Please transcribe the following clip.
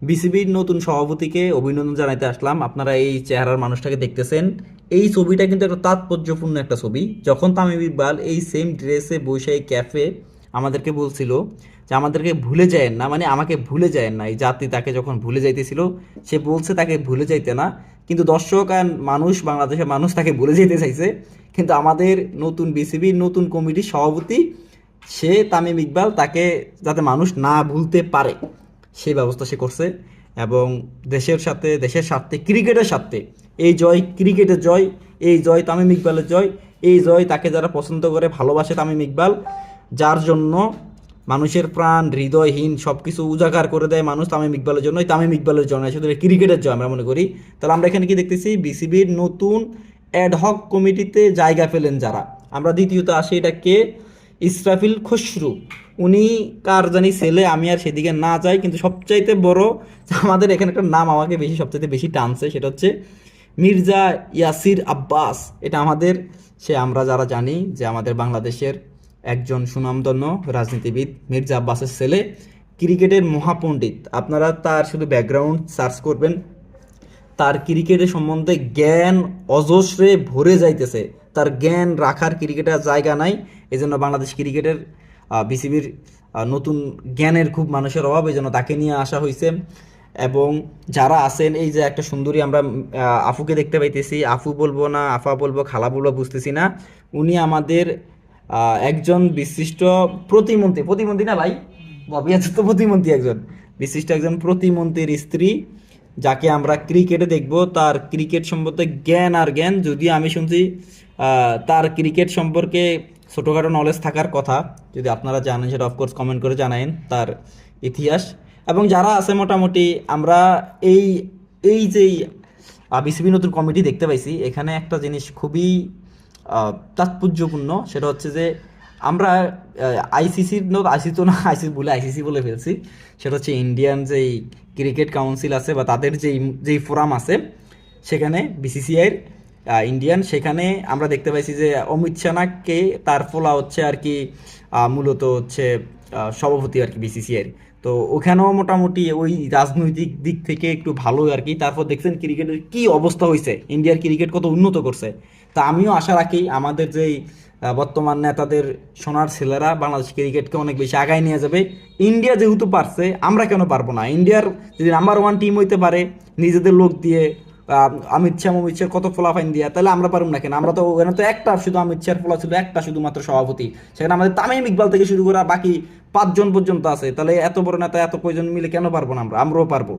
বিসিবির নতুন সভাপতিকে অভিনন্দন জানাইতে আসলাম। আপনারা এই চেহারার মানুষটাকে দেখতেছেন। এই ছবিটা কিন্তু একটা তাৎপর্যপূর্ণ একটা ছবি। যখন তামিম ইকবাল এই সেম ড্রেসে বসে এই ক্যাফে আমাদেরকে বলছিল যে আমাদেরকে ভুলে যায়েন না, মানে আমাকে ভুলে যায়েন না, এই জাতি তাকে যখন ভুলে যাইতেছিল, সে বলছে তাকে ভুলে যাইতে না, কিন্তু দর্শক আর মানুষ, বাংলাদেশের মানুষ তাকে ভুলে যেতে চাইছে। কিন্তু আমাদের নতুন বিসিবির নতুন কমিটির সভাপতি, সে তামিম ইকবাল, তাকে যাতে মানুষ না ভুলতে পারে সেই ব্যবস্থা সে করছে। এবং দেশের সাথে, দেশের স্বার্থে, ক্রিকেটের স্বার্থে এই জয় ক্রিকেটের জয়, এই জয় তামিম ইকবালের জয়, এই জয় তাকে যারা পছন্দ করে, ভালোবাসে তামিম ইকবাল, যার জন্য মানুষের প্রাণ হৃদয়হীন সব কিছু উজাগার করে দেয় মানুষ তামিম ইকবালের জন্য, তামিম ইকবালের জন্য, শুধু ক্রিকেটের জয় আমরা মনে করি। তাহলে আমরা এখানে কি দেখতেছি, বিসিবির নতুন অ্যাডহক কমিটিতে জায়গা পেলেন যারা। আমরা দ্বিতীয়ত আসি, এটা কে? ইসরাফিল খসরু। উনি কার জানি ছেলে, আমি আর সেদিকে না যাই, কিন্তু সবচাইতে বড় আমাদের এখানে একটা নাম আমাকে বেশি, সবচাইতে বেশি টানছে, সেটা হচ্ছে মির্জা ইয়াসির আব্বাস। এটা আমাদের, সে আমরা যারা জানি যে আমাদের বাংলাদেশের একজন সুনামধন্য রাজনীতিবিদ মির্জা আব্বাসের ছেলে, ক্রিকেটের মহাপণ্ডিত। আপনারা তার শুধু ব্যাকগ্রাউন্ড সার্চ করবেন, তার ক্রিকেটের সম্বন্ধে জ্ঞান অজস্রে ভরে যাইতেছে, তার জ্ঞান রাখার ক্রিকেটের জায়গা নাই। এই জন্য বাংলাদেশ ক্রিকেটের বিসিবির নতুন জ্ঞানের খুব মানুষের অভাব, এই জন্য তাকে নিয়ে আসা হয়েছে। এবং যারা আছেন, এই যে একটা সুন্দরী আমরা আফুকে দেখতে পাইতেছি, আফু বলবো না আফা বলবো খালা বলবো বুঝতেছি না, উনি আমাদের একজন বিশিষ্ট প্রতিমন্ত্রী, প্রতিমন্ত্রী না ভাই, ববি আছে তো প্রতিমন্ত্রী, একজন বিশিষ্ট একজন প্রতিমন্ত্রীর স্ত্রী, যাকে আমরা ক্রিকেটে দেখব। তার ক্রিকেট সম্পর্কে জ্ঞান আর জ্ঞান, যদিও আমি শুনছি তার ক্রিকেট সম্পর্কে ছোটোখাটো নলেজ থাকার কথা। যদি আপনারা জানেন সেটা অফকোর্স কমেন্ট করে জানায়েন তার ইতিহাস। এবং যারা আছে মোটামুটি, আমরা এই এই যে বিসিবি নতুন কমিটি দেখতে পাইছি, এখানে একটা জিনিস খুবই তাৎপর্যপূর্ণ, সেটা হচ্ছে যে আমরা আইসিসির, আইসিসি তো না, আইসিসি বলে আইসিসি বলে ফেলছি, সেটা হচ্ছে ইন্ডিয়ান যেই ক্রিকেট কাউন্সিল আছে বা তাদের যেই ফোরাম আছে, সেখানে বিসিসিআইয়ের ইন্ডিয়ান, সেখানে আমরা দেখতে পাইছি যে অমিত শাহকে, তার ফোলা হচ্ছে আর কি, মূলত হচ্ছে সভাপতি আর কি বিসিসিআইয়ের। তো ওখানেও মোটামুটি ওই রাজনৈতিক দিক থেকে একটু ভালো আর কি। তারপর দেখছেন ক্রিকেটের কি অবস্থা হয়েছে, ইন্ডিয়ার ক্রিকেট কত উন্নত করছে। তা আমিও আশা রাখি আমাদের যেই বর্তমান নেতাদের সোনার ছেলেরা বাংলাদেশ ক্রিকেটকে অনেক বেশি আগায় নিয়ে যাবে। ইন্ডিয়া যেহেতু পারছে, আমরা কেন পারবো না? ইন্ডিয়ার যদি নাম্বার ওয়ান টিম হইতে পারে নিজেদের লোক দিয়ে, অমিত শাহ কত ফলাফাইন দিয়া, তাহলে আমরা পারবো না কেন? আমরা তো ওখানে তো একটা শুধু অমিত শাহর ফলা ছিল, একটা শুধুমাত্র সভাপতি, সেখানে আমাদের তামিম ইকবাল থেকে শুরু করে বাকি 5 জন পর্যন্ত আছে। তাহলে এত বড় নেতা এত কয়জন মিলে কেন পারবো না? আমরাও পারবো।